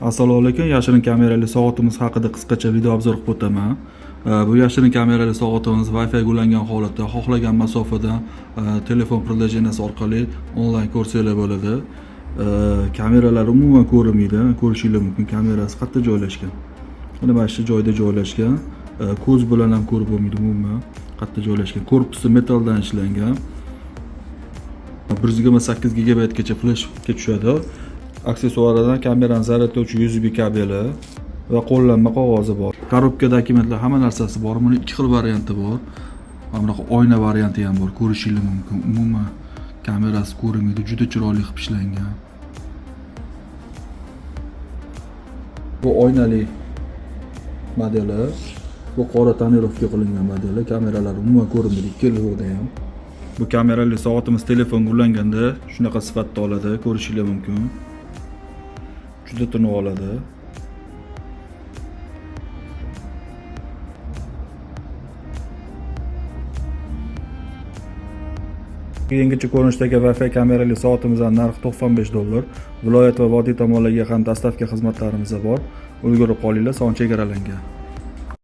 Assalomu alaykum. Yashirin kamerali soatimiz haqida qisqacha video obzor qilib o'taman. Bu yashirin kamerali soatimiz Wi-Fi ga ulangan holatda xohlagan masofadan telefon prilojeniyasi orqali onlayn ko'rsanglar bo'ladi. Kameralar umuman ko'rinmaydi. Ko'rishingiz mumkin. Kamerasi qayerda joylashgan? Mana shu joyda joylashgan. Ko'z bilan ham ko'rib bo'lmaydi umuman. Qayerda joylashgan? Korpusi metaldan ishlangan. 128 GB fleshga tushadi. Aksessuaridan kameraning zaryadlovchi USB kabeli va qo'llanma qog'ozi bor. Korobka dokumentlar hamma narsasi bor. Buni ikki xil varianti bor. Mana bunaqa oyna varianti ham bor. Ko'rishingiz mumkin. Umuman kamerasi ko'rinmaydi, juda chiroyli qilib ishlangan. Bu oynali modeli. Bu qora tonirovka qilingan modeli. Kameralar umuman ko'rinmaydi ikkalovida ham. Bu kamerali soatimiz telefonga ulanganda shunaqa sifatda oladi, ko'rishingiz mumkin. Juda tinib oladi. Yangicha ko'rinishdagi Wi-Fi kamerali soatimizning narxi $95. Viloyat va vodiy tomonlarga ham dostavka xizmatlarimiz bor. Ulgurib qolinglar, son chegaralangan.